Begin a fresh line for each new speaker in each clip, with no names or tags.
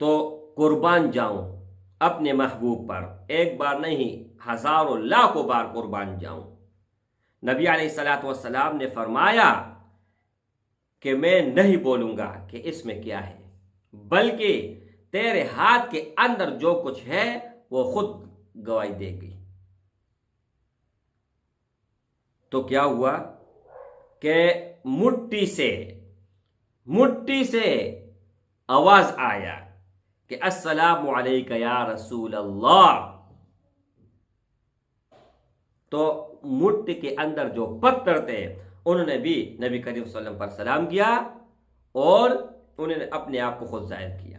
تو قربان جاؤں اپنے محبوب پر، ایک بار نہیں ہزاروں لاکھوں بار قربان جاؤں۔ نبی علیہ الصلوۃ والسلام نے فرمایا کہ میں نہیں بولوں گا کہ اس میں کیا ہے، بلکہ تیرے ہاتھ کے اندر جو کچھ ہے وہ خود گواہی دے گی۔ تو کیا ہوا کہ مٹی سے آواز آیا کہ السلام علیک یا رسول اللہ۔ تو مٹی کے اندر جو پتھر تھے انہوں نے بھی نبی کریم صلی اللہ علیہ وسلم پر سلام کیا اور انہوں نے اپنے آپ کو خود ظاہر کیا۔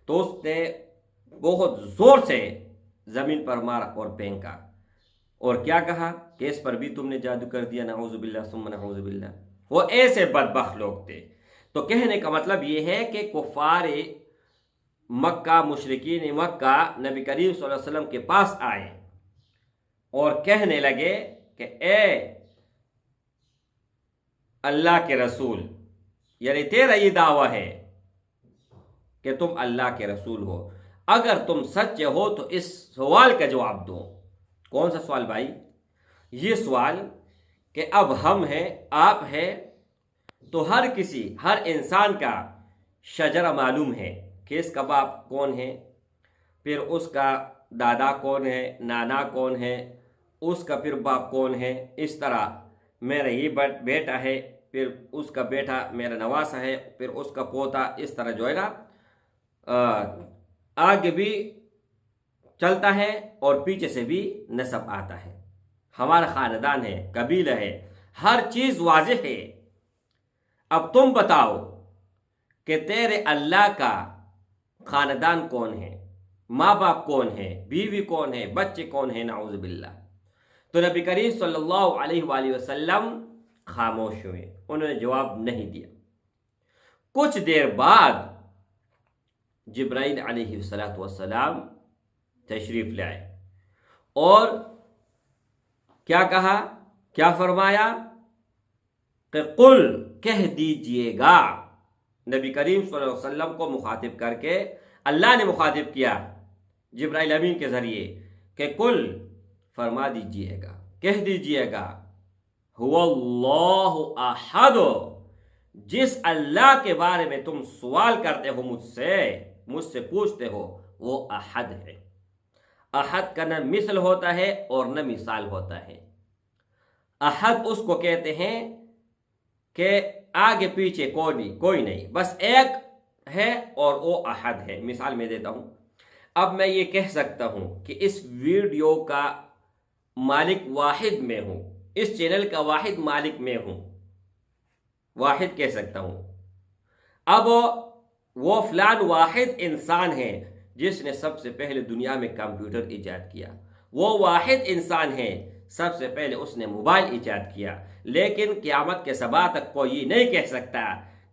تو اس نے بہت زور سے زمین پر مارا اور پھینکا اور کیا کہا کہ اس پر بھی تم نے جادو کر دیا، نعوذ باللہ ثم نعوذ باللہ۔ وہ ایسے بدبخت لوگ تھے۔ تو کہنے کا مطلب یہ ہے کہ کفار مکہ، مشرکین مکہ نبی کریم صلی اللہ علیہ وسلم کے پاس آئے اور کہنے لگے کہ اے اللہ کے رسول، یعنی تیرا یہ دعویٰ ہے کہ تم اللہ کے رسول ہو، اگر تم سچے ہو تو اس سوال کا جواب دو۔ کون سا سوال بھائی؟ یہ سوال کہ اب ہم ہیں، آپ ہیں، تو ہر انسان کا شجرہ معلوم ہے کہ اس کا باپ کون ہے، پھر اس کا دادا کون ہے، نانا کون ہے، اس کا پھر باپ کون ہے۔ اس طرح میرا یہ بیٹا ہے، پھر اس کا بیٹا میرا نواسا ہے، پھر اس کا پوتا، اس طرح جو ہے نا آگے بھی چلتا ہے اور پیچھے سے بھی نسب آتا ہے۔ ہمارا خاندان ہے، قبیلہ ہے، ہر چیز واضح ہے۔ اب تم بتاؤ کہ تیرے اللہ کا خاندان کون ہے، ماں باپ کون ہے، بیوی کون ہے، بچے کون ہیں، نعوذ باللہ۔ تو نبی کریم صلی اللہ علیہ وآلہ وسلم خاموش ہوئے، انہوں نے جواب نہیں دیا۔ کچھ دیر بعد جبرائیل علیہ السلام تشریف لائے اور کیا کہا، کیا فرمایا کہ قل، کہہ دیجئے گا۔ نبی کریم صلی اللہ علیہ وسلم کو مخاطب کر کے اللہ نے مخاطب کیا جبرائیل امین کے ذریعے کہ قل، فرما دیجئے گا، کہہ دیجئے گا، هو اللہ احد، جس اللہ کے بارے میں تم سوال کرتے ہو مجھ سے پوچھتے ہو، وہ احد ہے۔ احد کا نہ مثل ہوتا ہے اور نہ مثال ہوتا ہے۔ احد اس کو کہتے ہیں کہ آگے پیچھے کوئی نہیں، بس ایک ہے اور وہ احد ہے۔ مثال میں دیتا ہوں، اب میں یہ کہہ سکتا ہوں کہ اس ویڈیو کا مالک واحد میں ہوں، اس چینل کا واحد مالک میں ہوں، واحد کہہ سکتا ہوں۔ اب وہ فلان واحد انسان ہے جس نے سب سے پہلے دنیا میں کمپیوٹر ایجاد کیا، وہ واحد انسان ہے سب سے پہلے اس نے موبائل ایجاد کیا، لیکن قیامت کے صبح تک کوئی یہ نہیں کہہ سکتا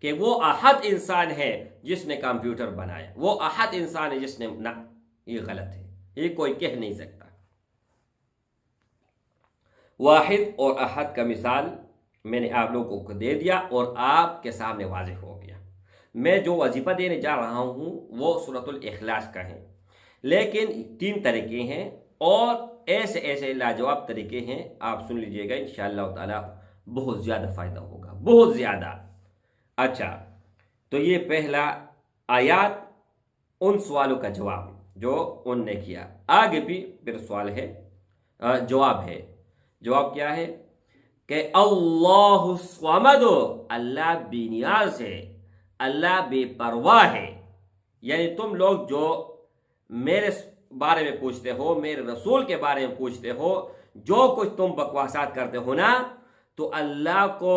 کہ وہ احد انسان ہے جس نے کمپیوٹر بنایا، وہ احد انسان ہے جس نے نہ، یہ غلط ہے، یہ کوئی کہہ نہیں سکتا۔ واحد اور احد کا مثال میں نے آپ لوگوں کو دے دیا اور آپ کے سامنے واضح ہو گیا۔ میں جو وظیفہ دینے جا رہا ہوں وہ سورۃ الاخلاص کا ہے، لیکن 3 طریقے ہیں اور ایسے لاجواب طریقے ہیں، آپ سن لیجئے گا، انشاءاللہ تعالی بہت زیادہ فائدہ ہوگا، بہت زیادہ۔ اچھا، تو یہ پہلا آیات ان سوالوں کا جواب جو ان نے کیا، آگے بھی پھر سوال ہے، جواب ہے۔ جواب کیا ہے کہ اللہ الصمد، اللہ بے نیاز ہے، اللہ بے پرواہ ہے۔ یعنی تم لوگ جو میرے بارے میں پوچھتے ہو، میرے رسول کے بارے میں پوچھتے ہو، جو کچھ تم بکواسات کرتے ہو نا، تو اللہ کو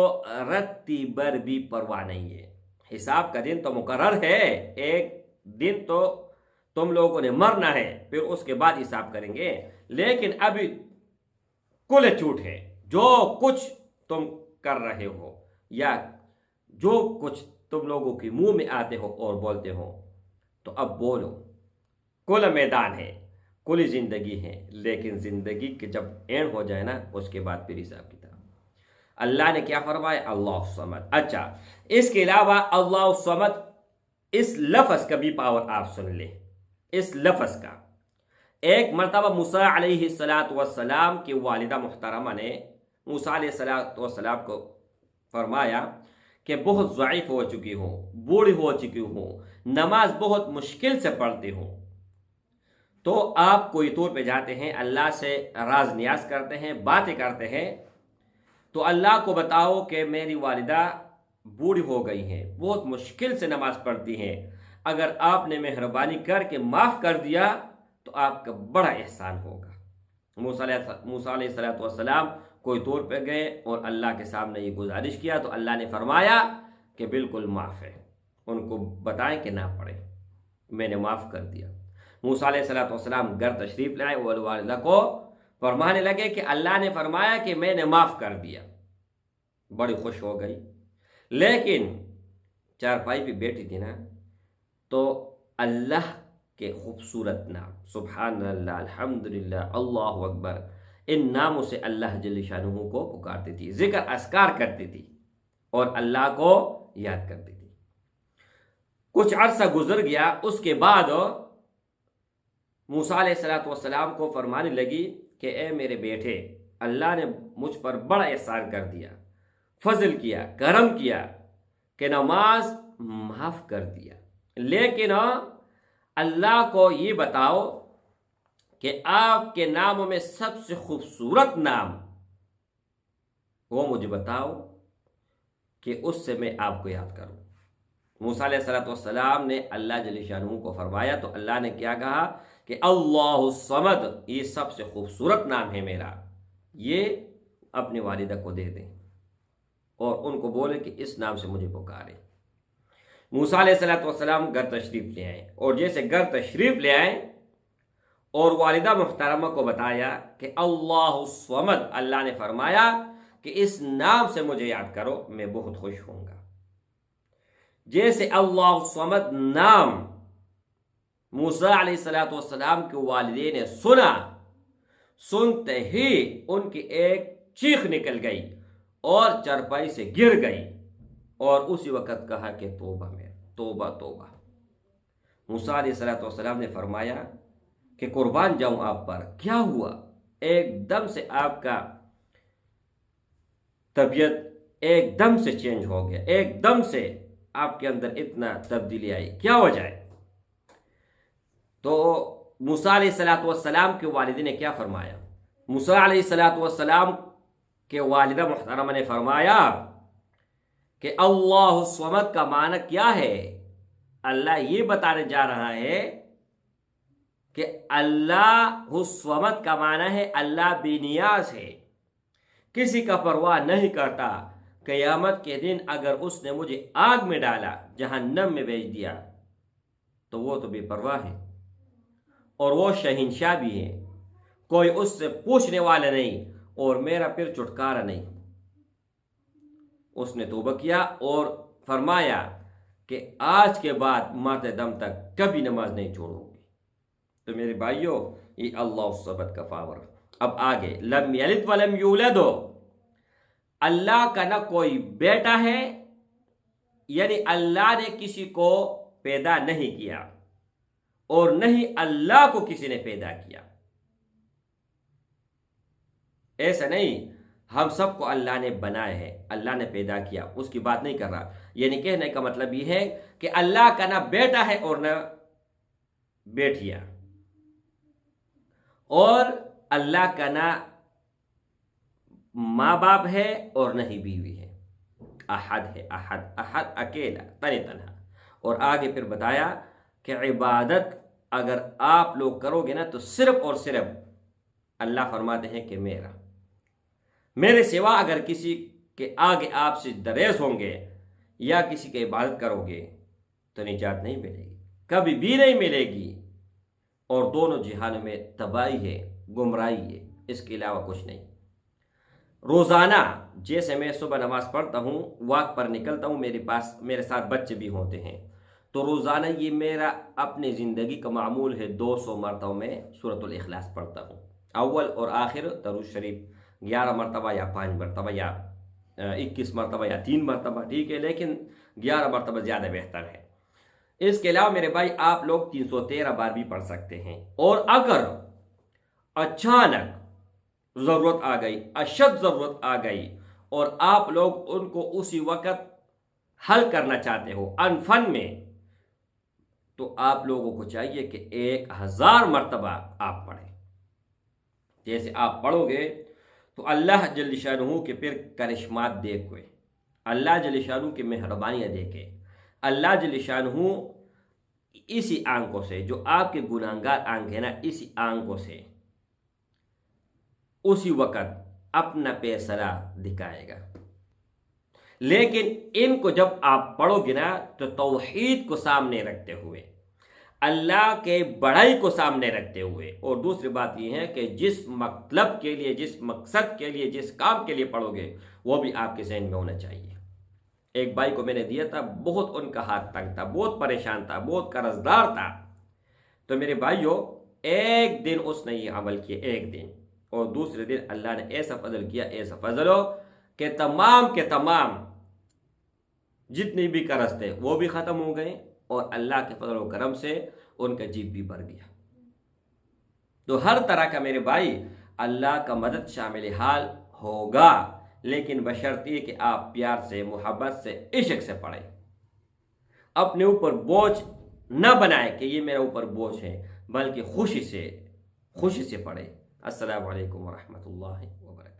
رتی بر بھی پرواہ نہیں ہے۔ حساب کا دن تو مقرر ہے، ایک دن تو تم لوگوں نے مرنا ہے، پھر اس کے بعد حساب کریں گے، لیکن ابھی کل جھوٹ ہے۔ جو کچھ تم کر رہے ہو یا جو کچھ تم لوگوں کے منہ میں آتے ہو اور بولتے ہو، تو اب بولو، کل میدان ہے، کل زندگی ہے، لیکن زندگی کے جب اینڈ ہو جائے نا، اس کے بعد پھر حساب کتاب۔ اللہ نے کیا فرمایا؟ اللہ الصمد۔ اچھا، اس کے علاوہ اللہ الصمد اس لفظ کا بھی پاور آپ سن لیں، اس لفظ کا۔ ایک مرتبہ موسیٰ علیہ السلام کی والدہ محترمہ نے موسیٰ علیہ السلام کو فرمایا کہ بہت ضعیف ہو چکی ہوں، بوڑھی ہو چکی ہوں، نماز بہت مشکل سے پڑھتی ہوں، تو آپ کوئی طور پہ جاتے ہیں، اللہ سے راز نیاز کرتے ہیں، باتیں کرتے ہیں، تو اللہ کو بتاؤ کہ میری والدہ بوڑھی ہو گئی ہیں، بہت مشکل سے نماز پڑھتی ہیں، اگر آپ نے مہربانی کر کے معاف کر دیا تو آپ کا بڑا احسان ہوگا۔ موسیٰ علیہ السلام کوئی طور پہ گئے اور اللہ کے سامنے یہ گزارش کیا تو اللہ نے فرمایا کہ بالکل معاف ہے، ان کو بتائیں کہ نہ پڑھیں، میں نے معاف کر دیا۔ موسیٰ علیہ السلام گھر تشریف لائے اور والدہ کو فرمانے لگے کہ اللہ نے فرمایا کہ میں نے معاف کر دیا، بڑی خوش ہو گئی۔ لیکن چارپائی پہ بیٹھی تھی نا، تو اللہ کے خوبصورت نام سبحان اللہ، الحمدللہ، اللہ اکبر، ان ناموں سے اللہ جل شانہ کو پکارتی تھی، ذکر اذکار کرتی تھی اور اللہ کو یاد کرتی تھی۔ کچھ عرصہ گزر گیا، اس کے بعد موسیٰ علیہ السلام کو فرمانے لگی کہ اے میرے بیٹے، اللہ نے مجھ پر بڑا احسان کر دیا، فضل کیا، کرم کیا کہ نماز معاف کر دیا، لیکن اللہ کو یہ بتاؤ کہ آپ کے ناموں میں سب سے خوبصورت نام وہ مجھے بتاؤ کہ اس سے میں آپ کو یاد کروں۔ موسیٰ علیہ السلام نے اللہ جل شانہ کو فرمایا تو اللہ نے کیا کہا کہ اللہ الصمد، یہ سب سے خوبصورت نام ہے میرا، یہ اپنی والدہ کو دے دیں اور ان کو بولے کہ اس نام سے مجھے پکارے۔ موسیٰ علیہ السلام گھر تشریف لے آئے، اور جیسے گھر تشریف لے آئے اور والدہ محترمہ کو بتایا کہ اللہ الصمد، اللہ نے فرمایا کہ اس نام سے مجھے یاد کرو، میں بہت خوش ہوں گا۔ جیسے اللہ الصمد نام موسیٰ علیہ السلام کے والدین نے سنا، سنتے ہی ان کی ایک چیخ نکل گئی اور چرپائی سے گر گئی، اور اسی وقت کہا کہ توبہ میں توبہ توبہ۔ موسیٰ علیہ السلام نے فرمایا کہ قربان جاؤں آپ پر، کیا ہوا؟ ایک دم سے آپ کا طبیعت ایک دم سے چینج ہو گیا، ایک دم سے آپ کے اندر اتنا تبدیلی آئی، کیا وجہ ہے؟ تو موسیٰ علیہ السلام کے والدین نے کیا فرمایا؟ موسیٰ علیہ السلام کے والدہ محترمہ نے فرمایا کہ اللہ الصمد کا معنی کیا ہے؟ اللہ یہ بتانے جا رہا ہے کہ اللہ الصمد کا معنی ہے اللہ بے نیاز ہے، کسی کا پرواہ نہیں کرتا۔ قیامت کے دن اگر اس نے مجھے آگ میں ڈالا، جہنم میں بھیج دیا، تو وہ تو بے پرواہ ہے، اور وہ شہنشاہ بھی ہے، کوئی اس سے پوچھنے والا نہیں، اور میرا پھر چھٹکارا نہیں۔ اس نے توبہ کیا اور فرمایا کہ آج کے بعد مرتے دم تک کبھی نماز نہیں چھوڑوں گی۔ تو میرے بھائیوں، یہ اللہ الصمد کا پاور۔ اب آگے، لم یلد ولم یولد، اللہ کا نہ کوئی بیٹا ہے، یعنی اللہ نے کسی کو پیدا نہیں کیا، اور نہ ہی اللہ کو کسی نے پیدا کیا۔ ایسا نہیں، ہم سب کو اللہ نے بنایا ہے، اللہ نے پیدا کیا، اس کی بات نہیں کر رہا۔ یعنی کہنے کا مطلب یہ ہے کہ اللہ کا نہ بیٹا ہے اور نہ بیٹیا، اور اللہ کا نہ ماں باپ ہے اور نہ ہی بیوی ہے، احد ہے، احد احد، اکیلا، تنہا۔ اور آگے پھر بتایا کہ عبادت اگر آپ لوگ کرو گے نا تو صرف اور صرف اللہ فرماتے ہیں کہ میرے سوا اگر کسی کے آگے آپ سے دریز ہوں گے یا کسی کی عبادت کرو گے تو نجات نہیں ملے گی، کبھی بھی نہیں ملے گی، اور دونوں جہان میں تباہی ہے، گمراہی ہے، اس کے علاوہ کچھ نہیں۔ روزانہ جیسے میں صبح نماز پڑھتا ہوں، واک پر نکلتا ہوں، میرے ساتھ بچے بھی ہوتے ہیں، تو روزانہ یہ میرا اپنی زندگی کا معمول ہے، 200 مرتبہ میں سورۃ الاخلاص پڑھتا ہوں، اول اور آخر درود شریف 11 مرتبہ یا 5 مرتبہ یا 21 مرتبہ یا 3 مرتبہ، ٹھیک ہے، لیکن 11 مرتبہ زیادہ بہتر ہے۔ اس کے علاوہ میرے بھائی آپ لوگ 313 بار بھی پڑھ سکتے ہیں، اور اگر اچانک ضرورت آ گئی، اشد ضرورت آ گئی اور آپ لوگ ان کو اسی وقت حل کرنا چاہتے ہو انفن میں، تو آپ لوگوں کو چاہیے کہ 1000 مرتبہ آپ پڑھیں۔ جیسے آپ پڑھو گے تو اللہ جل شانہ کے پھر کرشمات دیکھے، اللہ جل شانہ کی مہربانیاں دیکھے، اللہ جل شانہ اسی آنکھوں سے جو آپ کے گناہگار آنکھ ہے نا، اسی آنکھوں سے اسی وقت اپنا فیصلہ دکھائے گا۔ لیکن ان کو جب آپ پڑھو گے نا تو توحید کو سامنے رکھتے ہوئے، اللہ کے بڑائی کو سامنے رکھتے ہوئے، اور دوسری بات یہ ہے کہ جس مطلب کے لیے، جس مقصد کے لیے، جس کام کے لیے پڑھو گے وہ بھی آپ کے ذہن میں ہونا چاہیے۔ ایک بھائی کو میں نے دیا تھا، بہت ان کا ہاتھ تنگ تھا، بہت پریشان تھا، بہت قرض دار تھا، تو میرے بھائیوں ایک دن اس نے یہ عمل کیا، ایک دن، اور دوسرے دن اللہ نے ایسا فضل کیا، ایسا فضل ہو کہ تمام کے تمام جتنی بھی قرض تھے وہ بھی ختم ہو گئے، اور اللہ کے فضل و کرم سے ان کا جیب بھی بھر گیا۔ تو ہر طرح کا میرے بھائی اللہ کا مدد شامل حال ہوگا، لیکن بشرطیے کہ آپ پیار سے، محبت سے، عشق سے پڑھیں۔ اپنے اوپر بوجھ نہ بنائیں کہ یہ میرا اوپر بوجھ ہے، بلکہ خوشی سے پڑھیں۔ السلام علیکم ورحمۃ اللہ وبرکاتہ۔